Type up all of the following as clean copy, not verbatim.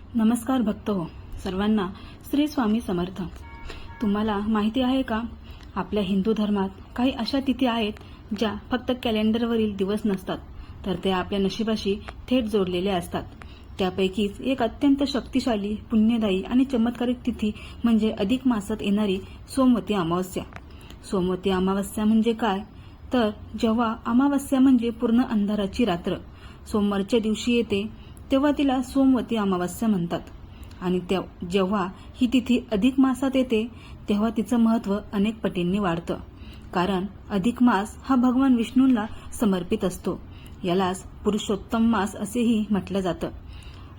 नमस्कार भक्त हो सर्वांना श्री स्वामी समर्थ। तुम्हाला माहिती आहे का, आपल्या हिंदू धर्मात काही अशा तिथी आहेत ज्या फक्त कॅलेंडरवरील दिवस नसतात, तर ते आपल्या नशिबाशी थेट जोडलेल्या असतात। त्यापैकीच एक अत्यंत शक्तिशाली, पुण्यदायी आणि चमत्कारिक तिथी म्हणजे अधिक मासात येणारी सोमवती अमावस्या। सोमवती अमावस्या म्हणजे काय, तर जेव्हा अमावस्या म्हणजे पूर्ण अंधाराची रात्र सोमवारच्या दिवशी येते तेव्हा तिला सोमवती अमावस्या म्हणतात। आणि जेव्हा ही तिथी अधिक मासात येते तेव्हा तिचं महत्त्व अनेक पटींनी वाढतं, कारण अधिक मास हा भगवान विष्णूंना समर्पित असतो। यालाच पुरुषोत्तम मास असेही म्हटलं जातं।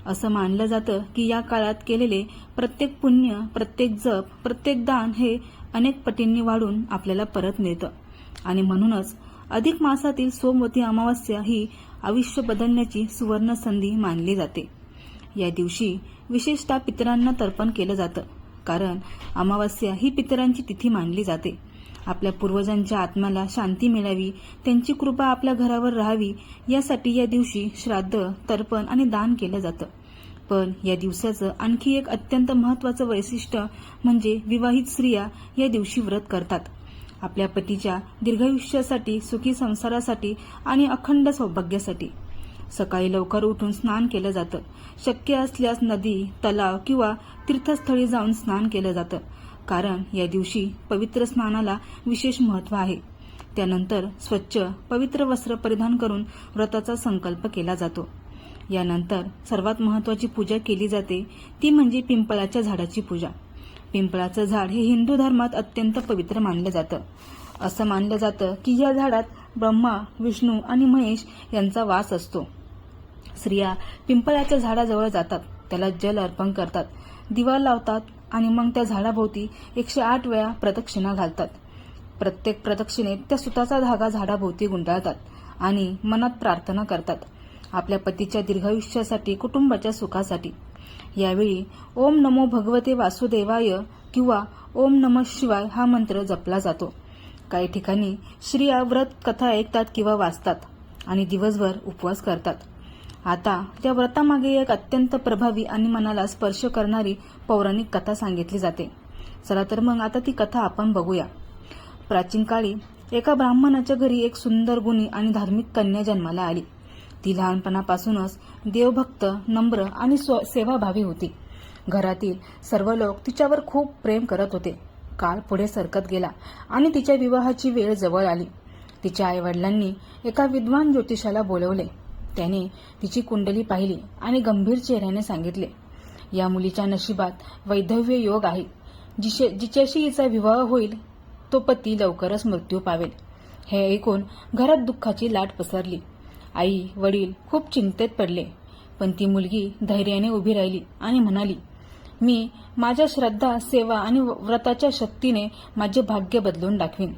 असं मानलं जातं की या काळात केलेले प्रत्येक पुण्य, प्रत्येक जप, प्रत्येक दान हे अनेक पटींनी वाढून आपल्याला परत मिळतं। आणि म्हणूनच अधिक मासातील सोमवती अमावस्या ही आयुष्य बदलण्याची सुवर्ण संधी मानली जाते। या दिवशी विशेषतः पितरांना तर्पण केलं जातं, कारण अमावस्या ही पितरांची तिथी मानली जाते। आपल्या पूर्वजांच्या आत्म्याला शांती मिळावी, त्यांची कृपा आपल्या घरावर राहावी यासाठी या दिवशी श्राद्ध, तर्पण आणि दान केलं जातं। पण या दिवसाचं आणखी एक अत्यंत महत्त्वाचं वैशिष्ट्य म्हणजे विवाहित स्त्रिया या दिवशी व्रत करतात। आपल्या पतीच्या दीर्घायुष्यासाठी, सुखी संसारासाठी आणि अखंड सौभाग्यासाठी। सकाळी लवकर उठून स्नान केलं जातं। शक्य असल्यास नदी, तलाव किंवा तीर्थस्थळी जाऊन स्नान केलं जातं, कारण या दिवशी पवित्र स्नानाला विशेष महत्त्व आहे। त्यानंतर स्वच्छ पवित्र वस्त्र परिधान करून व्रताचा संकल्प केला जातो। यानंतर सर्वात महत्त्वाची पूजा केली जाते, ती म्हणजे पिंपळाच्या झाडाची पूजा। पिंपळाचं झाड हे हिंदू धर्मात अत्यंत पवित्र मानलं जातं। असं मानलं जातं की या झाडात ब्रह्मा, विष्णू आणि महेश यांचा वास असतो। स्त्रिया पिंपळाच्या झाडाजवळ जातात, त्याला जल अर्पण करतात, दिवा लावतात आणि मग त्या झाडाभोवती 108 वेळा प्रदक्षिणा घालतात। प्रत्येक प्रदक्षिणेत त्या सुताचा धागा झाडाभोवती गुंडाळतात आणि मनात प्रार्थना करतात, आपल्या पतीच्या दीर्घायुष्यासाठी, कुटुंबाच्या सुखासाठी। यावेळी ओम नमो भगवते वासुदेवाय किंवा ओम नमः शिवाय हा मंत्र जपला जातो। काही ठिकाणी स्त्रिया व्रत कथा ऐकतात किंवा वाचतात आणि दिवसभर उपवास करतात। आता त्या व्रतामागे एक अत्यंत प्रभावी आणि मनाला स्पर्श करणारी पौराणिक कथा सांगितली जाते। चला तर मग आता ती कथा आपण बघूया। प्राचीन काळी एका ब्राह्मणाच्या घरी एक सुंदर, गुणी आणि धार्मिक कन्या जन्माला आली। ती लहानपणापासूनच देवभक्त, नम्र आणि सेवाभावी होती। घरातील सर्व लोक तिच्यावर खूप प्रेम करत होते। काळ पुढे सरकत गेला आणि तिच्या विवाहाची वेळ जवळ आली। तिच्या आईवडिलांनी एका विद्वान ज्योतिषाला बोलवले। त्याने तिची कुंडली पाहिली आणि गंभीर चेहऱ्याने सांगितले, या मुलीच्या नशिबात वैधव्य योग आहे। जिच्याशी हिचा विवाह होईल तो पती लवकरच मृत्यू पावेल। हे ऐकून घरात दुःखाची लाट पसरली। आई वडील खूप चिंतेत पडले, पण ती मुलगी धैर्याने उभी राहिली आणि म्हणाली, मी माझ्या श्रद्धा, सेवा आणि व्रताच्या शक्तीने माझे भाग्य बदलून दाखवीन।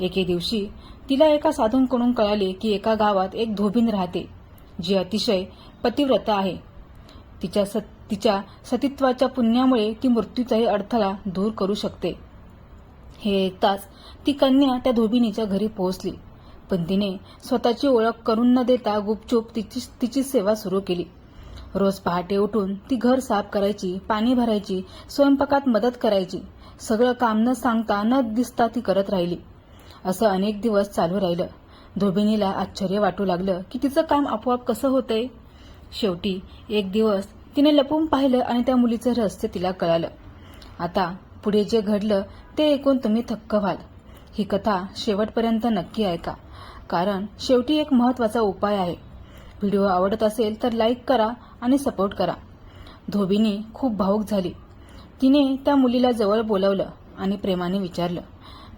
एके दिवशी तिला एका साधूंकडून कळाले की एका गावात एक धोबीण राहते, जी अतिशय पतिव्रता आहे। तिच्या सतीत्वाच्या पुण्यामुळे ती मृत्यूचाही अडथळा दूर करू शकते। हे ऐकताच ती कन्या त्या धोबिणीच्या घरी पोहोचली, पण तिने स्वतःची ओळख करून न देता गुपचूप तिची सेवा सुरू केली। रोज पहाटे उठून ती घर साफ करायची, पाणी भरायची, स्वयंपाकात मदत करायची। सगळं काम न सांगता, न दिसता ती करत राहिली। असं अनेक दिवस चालू राहिलं। धोबिणीला आश्चर्य वाटू लागलं की तिचं काम आपोआप कसं होतंय। शेवटी एक दिवस तिने लपून पाहिलं आणि त्या मुलीचं रहस्य तिला कळालं। आता पुढे जे घडलं ते ऐकून तुम्ही थक्क व्हाल। ही कथा शेवटपर्यंत नक्की ऐका, कारण शेवटी एक महत्त्वाचा उपाय आहे। व्हिडिओ आवडत असेल तर लाईक करा आणि सपोर्ट करा। धोबिणी खूप भावूक झाली। तिने त्या मुलीला जवळ बोलावलं आणि प्रेमाने विचारलं,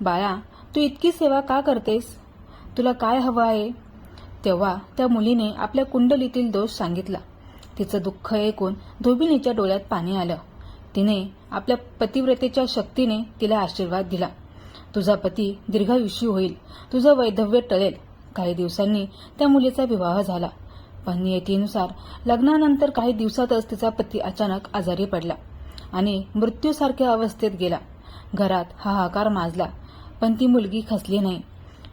बाळा, तू इतकी सेवा का करतेस? तुला काय हवं आहे? तेव्हा त्या मुलीने आपल्या कुंडलीतील दोष सांगितला। तिचं दुःख ऐकून धोबिणीच्या डोळ्यात पाणी आलं। तिने आपल्या पतिव्रतेच्या शक्तीने तिला आशीर्वाद दिला, तुझा पती दीर्घायुषी होईल, तुझं वैधव्य टळेल। काही दिवसांनी त्या मुलीचा विवाह झाला, पण नियतीनुसार लग्नानंतर काही दिवसातच तिचा पती अचानक आजारी पडला आणि मृत्यूसारख्या अवस्थेत गेला। घरात हाहाकार माजला, पण ती मुलगी खचली नाही।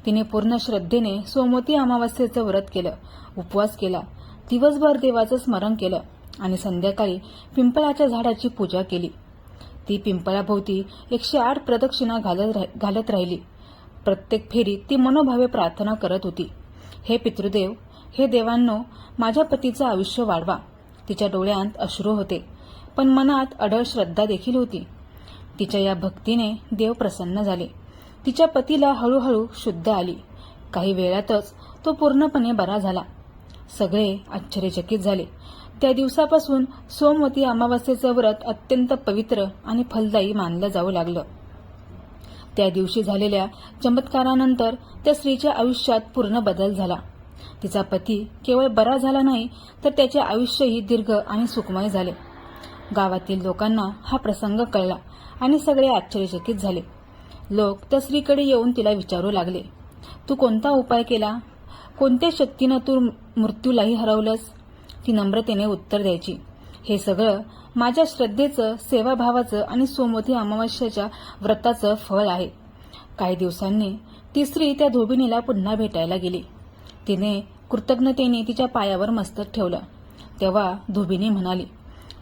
तिने पूर्ण श्रद्धेने सोमवती अमावस्येचं व्रत केलं, उपवास केला, दिवसभर देवाचं स्मरण केलं आणि संध्याकाळी पिंपळाच्या झाडाची पूजा केली. ती पिंपळाभोवती 108 प्रदक्षिणा घालत राहिली. प्रत्येक फेरीत ती मनोभावे प्रार्थना करत होती, हे पितृदेव, हे देवांनो, माझ्या पतीचं आयुष्य वाढवा. तिच्या डोळ्यांत अश्रू होते, पण मनात अढळ श्रद्धा देखील होती. तिच्या या भक्तीने देव प्रसन्न झाले. तिच्या पतीला हळूहळू शुद्ध आली. काही वेळातच तो पूर्णपणे बरा झाला. सगळे आश्चर्यचकित झाले. त्या दिवसापासून सोमवती अमावास्येचं व्रत अत्यंत पवित्र आणि फलदायी मानलं जाऊ लागलं. त्या दिवशी झालेल्या चमत्कारानंतर त्या स्त्रीच्या आयुष्यात पूर्ण बदल झाला. तिचा पती केवळ बरा झाला नाही, तर त्याचे आयुष्यही दीर्घ आणि सुखमय झाले. गावातील लोकांना हा प्रसंग कळला आणि सगळे आश्चर्यचकित झाले. लोक त्या स्त्रीकडे येऊन तिला विचारू लागले, तू कोणता उपाय केला? कोणत्या शक्तीनं तू मृत्यूलाही हरवलंस? ती नम्रतेने उत्तर द्यायची, हे सगळं माझ्या श्रद्धेचं, सेवाभावाचं आणि सोमवती अमावास्येच्या व्रताचं फळ आहे. काही दिवसांनी ती स्त्री त्या धोबिनीला पुन्हा भेटायला गेली. तिने कृतज्ञतेने तिच्या पायावर मस्तक ठेवलं. तेव्हा धोबिनी म्हणाली,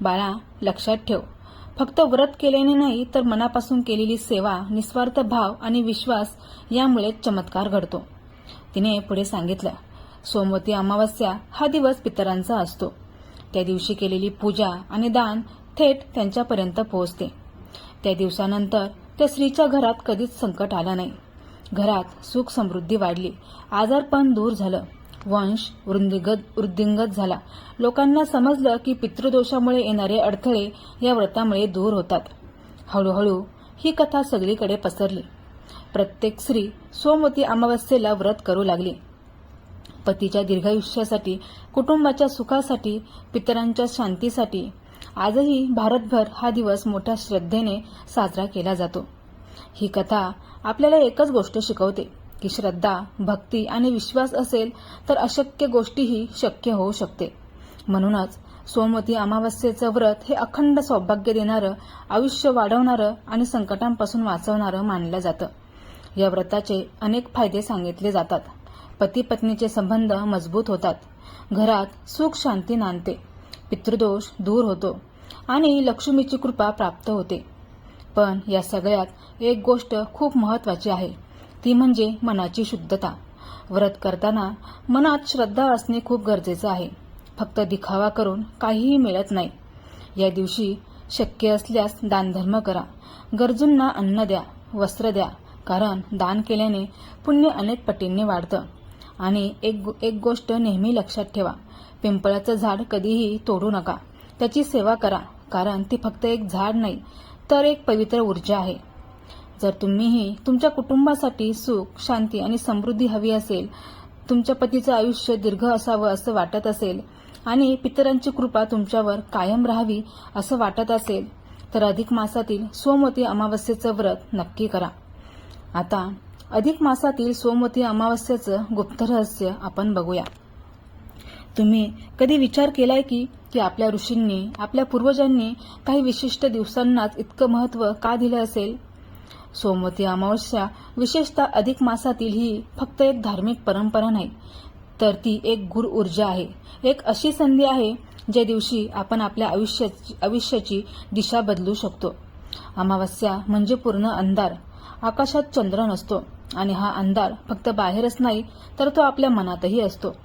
बाळा, लक्षात ठेव, फक्त व्रत केल्याने नाही, तर मनापासून केलेली सेवा, निस्वार्थ भाव आणि विश्वास यामुळे चमत्कार घडतो. तिने पुढे सांगितलं, सोमवती अमावास्या हा दिवस पितरांचा असतो. त्या दिवशी केलेली पूजा आणि दान थेट त्यांच्यापर्यंत पोहोचते. त्या दिवसानंतर त्या स्त्रीच्या घरात कधीच संकट आलं नाही. घरात सुख समृद्धी वाढली, आजारपण दूर झालं, वंश वृद्धिंगत झाला. लोकांना समजलं की पितृदोषामुळे येणारे अडथळे या व्रतामुळे दूर होतात. हळूहळू ही कथा सगळीकडे पसरली. प्रत्येक स्त्री सोमवती अमावास्येला व्रत करू लागली. पतीच्या दीर्घायुष्यासाठी, कुटुंबाच्या सुखासाठी, पितरांच्या शांतीसाठी आजही भारतभर हा दिवस मोठ्या श्रद्धेने साजरा केला जातो. ही कथा आपल्याला एकच गोष्ट शिकवते की श्रद्धा, भक्ती आणि विश्वास असेल तर अशक्य गोष्टीही शक्य होऊ शकते. म्हणूनच सोमवती अमावास्येचं व्रत हे अखंड सौभाग्य देणारं, आयुष्य वाढवणारं आणि संकटांपासून वाचवणारं मानलं जातं. या व्रताचे अनेक फायदे सांगितले जातात. पती पत्नीचे संबंध मजबूत होतात, घरात सुख शांती नांदते, पितृदोष दूर होतो आणि लक्ष्मीची कृपा प्राप्त होते. पण या सगळ्यात एक गोष्ट खूप महत्वाची आहे, ती म्हणजे मनाची शुद्धता. व्रत करताना मनात श्रद्धा असणे खूप गरजेचं आहे. फक्त दिखावा करून काहीही मिळत नाही. या दिवशी शक्य असल्यास दानधर्म करा, गरजूंना अन्न द्या, वस्त्र द्या, कारण दान केल्याने पुण्य अनेक पटींनी वाढतं. आणि एक गोष्ट नेहमी लक्षात ठेवा, पिंपळाचं झाड कधीही तोडू नका. त्याची सेवा करा, कारण ती फक्त एक झाड नाही, तर एक पवित्र ऊर्जा आहे. जर तुम्हीही तुमच्या कुटुंबासाठी सुख, शांती आणि समृद्धी हवी असेल, तुमच्या पतीचं आयुष्य दीर्घ असावं असं वाटत असेल आणि पितरांची कृपा तुमच्यावर कायम राहावी असं वाटत असेल, तर अधिक मासातील सोमवती अमावास्येचं व्रत नक्की करा. आता अधिक मासातील सोमवती अमावास्येचं गुप्त रहस्य आपण बघूया. तुम्ही कधी विचार केलाय की आपल्या ऋषींनी, आपल्या पूर्वजांनी काही विशिष्ट दिवसांनाच इतकं महत्त्व का दिलं असेल? सोमवती अमावस्या, विशेषतः अधिक मासातील, ही फक्त एक धार्मिक परंपरा नाही, तर ती एक गुर ऊर्जा आहे. एक अशी संधी आहे ज्या दिवशी आपण आपल्या आयुष्याची दिशा बदलू शकतो. अमावस्या म्हणजे पूर्ण अंधार. आकाशात चंद्र नसतो आणि हा अंधार फक्त बाहेरच नाही, तर तो आपल्या मनातही असतो.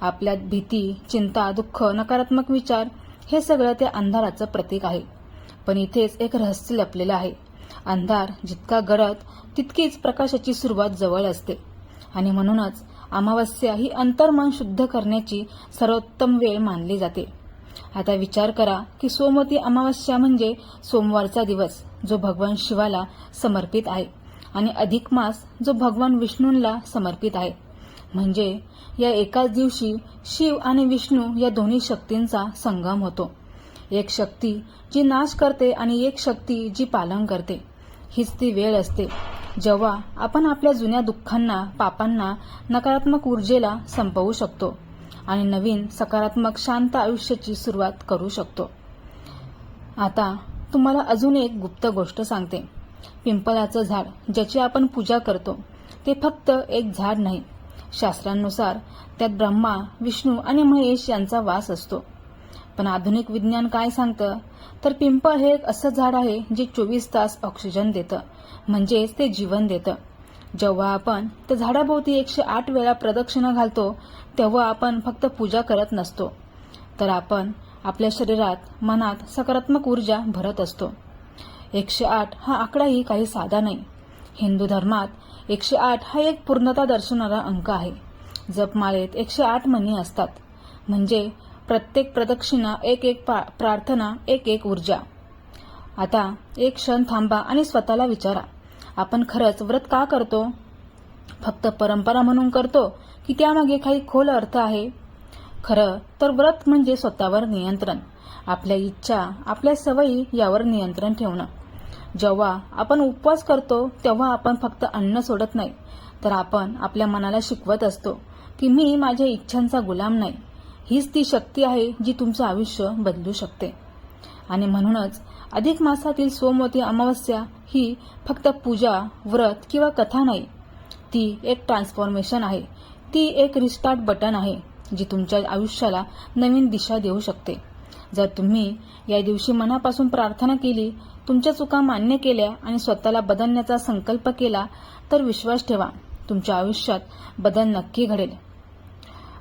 आपल्यात भीती, चिंता, दुःख, नकारात्मक विचार हे सगळं त्या अंधाराचं प्रतीक आहे. पण इथेच एक रहस्य लपलेलं आहे. अंधार जितका गडद तितकीच प्रकाशाची सुरुवात जवळ असते. आणि म्हणूनच अमावस्या ही अंतर्मन शुद्ध करण्याची सर्वोत्तम वेळ मानली जाते. आता विचार करा की सोमवती अमावस्या म्हणजे सोमवारचा दिवस, जो भगवान शिवाला समर्पित आहे, आणि अधिक मास जो भगवान विष्णूंना समर्पित आहे. म्हणजे या एकाच दिवशी शिव आणि विष्णू या दोन्ही शक्तींचा संगम होतो. एक शक्ती जी नाश करते आणि एक शक्ती जी पालन करते. हीच ती वेळ असते जेव्हा आपण आपल्या जुन्या दुःखांना, पापांना, नकारात्मक ऊर्जेला संपवू शकतो आणि नवीन सकारात्मक शांत आयुष्याची सुरुवात करू शकतो. आता तुम्हाला अजून एक गुप्त गोष्ट सांगते. पिंपळाचं झाड ज्याची आपण पूजा करतो ते फक्त एक झाड नाही. शास्त्रांनुसार त्यात ब्रह्मा, विष्णू आणि महेश यांचा वास असतो. पण आधुनिक विज्ञान काय सांगतं तर पिंपळ हे एक असं झाड आहे जे 24 तास ऑक्सिजन देतं, म्हणजेच ते जीवन देतं. जेव्हा आपण त्या झाडाभोवती 108 वेळा प्रदक्षिणा घालतो तेव्हा आपण फक्त पूजा करत नसतो, तर आपण आपल्या शरीरात मनात सकारात्मक ऊर्जा भरत असतो. 108 हा आकडाही काही साधा नाही. हिंदू धर्मात 108 हा एक पूर्णता दर्शवणारा अंक आहे. जपमाळेत 108 मणी असतात, म्हणजे प्रत्येक प्रदक्षिणा एक एक प्रार्थना, एक एक ऊर्जा. आता एक क्षण थांबा आणि स्वतःला विचारा, आपण खरंच व्रत का करतो? फक्त परंपरा म्हणून करतो की त्यामागे काही खोल अर्थ आहे? खरं तर व्रत म्हणजे स्वतःवर नियंत्रण, आपल्या इच्छा, आपल्या सवयी यावर नियंत्रण ठेवणं. जेव्हा आपण उपवास करतो तेव्हा आपण फक्त अन्न सोडत नाही, तर आपण आपल्या मनाला शिकवत असतो की मी माझ्या इच्छांचा गुलाम नाही. हीच ती शक्ती आहे जी तुमचं आयुष्य बदलू शकते. आणि म्हणूनच अधिक मासातील सोमवती अमावस्या ही फक्त पूजा, व्रत किंवा कथा नाही, ती एक ट्रान्सफॉर्मेशन आहे. ती एक रिस्टार्ट बटन आहे जी तुमच्या आयुष्याला नवीन दिशा देऊ शकते. जर तुम्ही या दिवशी मनापासून प्रार्थना केली, तुमच्या चुका मान्य केल्या आणि स्वतःला बदलण्याचा संकल्प केला, तर विश्वास ठेवा, तुमच्या आयुष्यात बदल नक्की घडेल.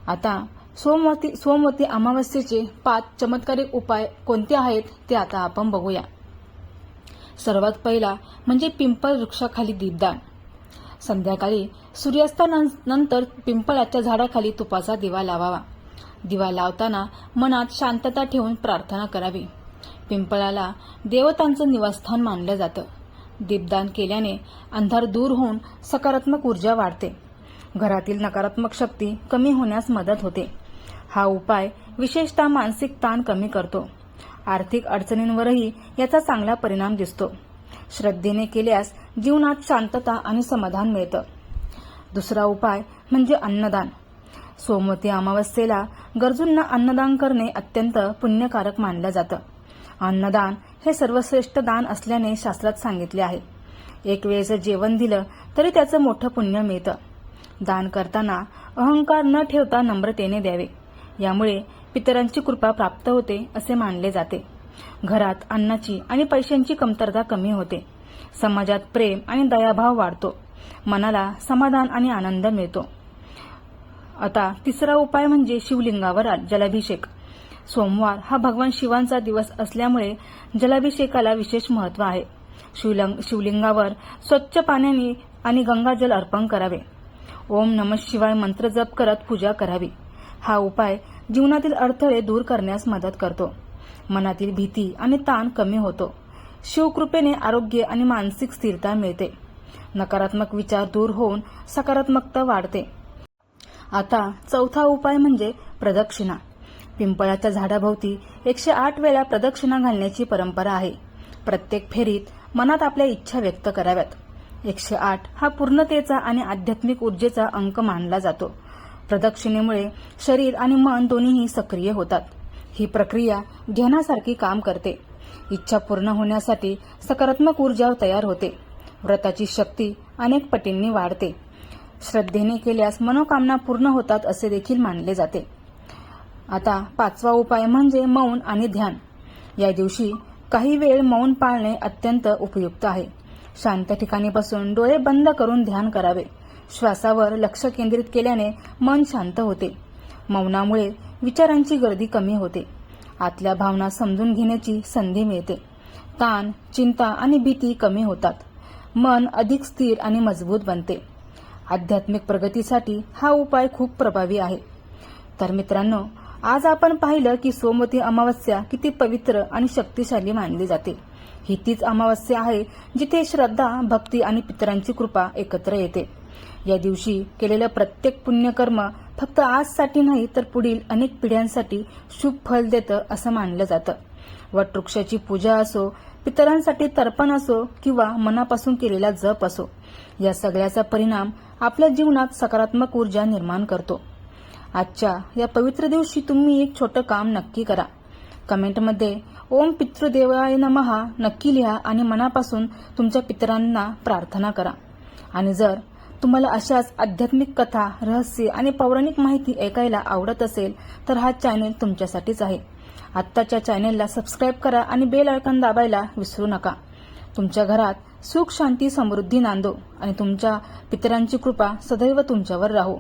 आता सोमवती अमावस्येचे 5 चमत्कारिक उपाय कोणते आहेत ते आता आपण बघूया. सर्वात पहिला म्हणजे पिंपळ वृक्षाखाली दीपदान. संध्याकाळी सूर्यास्तानंतर पिंपळाच्या झाडाखाली तुपाचा दिवा लावावा. दिवा लावताना मनात शांतता ठेवून प्रार्थना करावी. पिंपळाला देवतांचं निवासस्थान मानलं जातं. दीपदान केल्याने अंधार दूर होऊन सकारात्मक ऊर्जा वाढते. घरातील नकारात्मक शक्ती कमी होण्यास मदत होते. हा उपाय विशेषतः मानसिक ताण कमी करतो. आर्थिक अडचणींवरही याचा चांगला परिणाम दिसतो. श्रद्धेने केल्यास जीवनात शांतता आणि समाधान मिळतं. दुसरा उपाय म्हणजे अन्नदान. सोमवती अमावस्येला गरजूंना अन्नदान करणे अत्यंत पुण्यकारक मानलं जातं. अन्नदान हे सर्वश्रेष्ठ दान असल्याने शास्त्रात सांगितले आहे. एक वेळेचं जेवण दिलं तरी त्याचं मोठं पुण्य मिळतं. दान करताना अहंकार न ठेवता नम्रतेने द्यावे, यामुळे पितरांची कृपा प्राप्त होते असे मानले जाते. घरात अन्नाची आणि पैशांची कमतरता कमी होते. समाजात प्रेम आणि दयाभाव वाढतो. मनाला समाधान आणि आनंद मिळतो. आता तिसरा उपाय म्हणजे शिवलिंगावर जलाभिषेक. सोमवार हा भगवान शिवांचा दिवस असल्यामुळे जलाभिषेकाला विशेष महत्त्व आहे. शिवलिंगावर स्वच्छ पाण्याने आणि गंगाजल अर्पण करावे. ओम नमः शिवाय मंत्र जप करत पूजा करावी. हा उपाय जीवनातील अडथळे दूर करण्यास मदत करतो. मनातील भीती आणि ताण कमी होतो. शिवकृपेने आरोग्य आणि मानसिक स्थिरता मिळते. नकारात्मक विचार दूर होऊन सकारात्मकता वाढते. आता चौथा उपाय म्हणजे प्रदक्षिणा. पिंपळाच्या झाडाभोवती 108 वेळा प्रदक्षिणा घालण्याची परंपरा आहे. प्रत्येक फेरीत मनात आपल्या इच्छा व्यक्त कराव्यात. 108 हा पूर्णतेचा आणि आध्यात्मिक ऊर्जेचा अंक मानला जातो. प्रदक्षिणेमुळे शरीर आणि मन दोन्हीही सक्रिय होतात. ही प्रक्रिया ध्यानासारखी काम करते. इच्छा पूर्ण होण्यासाठी सकारात्मक ऊर्जा तयार होते. व्रताची शक्ती अनेक पटींनी वाढते. श्रद्धेने केल्यास मनोकामना पूर्ण होतात असे देखील मानले जाते. आता पाचवा उपाय म्हणजे मौन आणि ध्यान. या दिवशी काही वेळ मौन पाळणे अत्यंत उपयुक्त आहे. शांत ठिकाणी बसून डोळे बंद करून ध्यान करावे. श्वासावर लक्ष केंद्रित केल्याने मन शांत होते. मौनामुळे विचारांची गर्दी कमी होते. आतल्या भावना समजून घेण्याची संधी मिळते. ताण, चिंता आणि भीती कमी होतात. मन अधिक स्थिर आणि मजबूत बनते. आध्यात्मिक प्रगतीसाठी हा उपाय खूप प्रभावी आहे. तर मित्रांनो, आज आपण पाहिलं की सोमवती अमावस्या किती पवित्र आणि शक्तिशाली मानली जाते. ही तीच अमावस्या आहे जिथे श्रद्धा, भक्ती आणि पितरांची कृपा एकत्र येते. या दिवशी केलेलं प्रत्येक पुण्यकर्म फक्त आजसाठी नाही तर पुढील अनेक पिढ्यांसाठी शुभ फल देतं असं मानलं जातं. वटवृक्षाची पूजा असो, पितरांसाठी तर्पण असो किंवा मनापासून केलेला जप असो, या सगळ्याचा परिणाम आपल्या जीवनात सकारात्मक ऊर्जा निर्माण करतो. आजच्या या पवित्र दिवशी तुम्ही एक छोटं काम नक्की करा. कमेंटमध्ये ओम पितृदेवाय नमः नक्की लिहा आणि मनापासून तुमच्या पितरांना प्रार्थना करा. आणि जर तुम्हाला अशाच आध्यात्मिक कथा, रहस्य आणि पौराणिक माहिती ऐकायला आवडत असेल तर हा चॅनल तुमच्यासाठीच आहे. आत्ताच्या चॅनेलला सबस्क्राईब करा आणि बेल आयकॉन दाबायला विसरू नका. तुमच्या घरात सुख, शांती, समृद्धी नांदो आणि तुमच्या पितरांची कृपा सदैव तुमच्यावर राहो.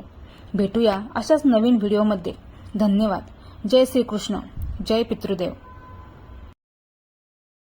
भेटूया अशाच नवीन व्हिडिओमध्ये. धन्यवाद. जय श्रीकृष्ण. जय पितृदेव.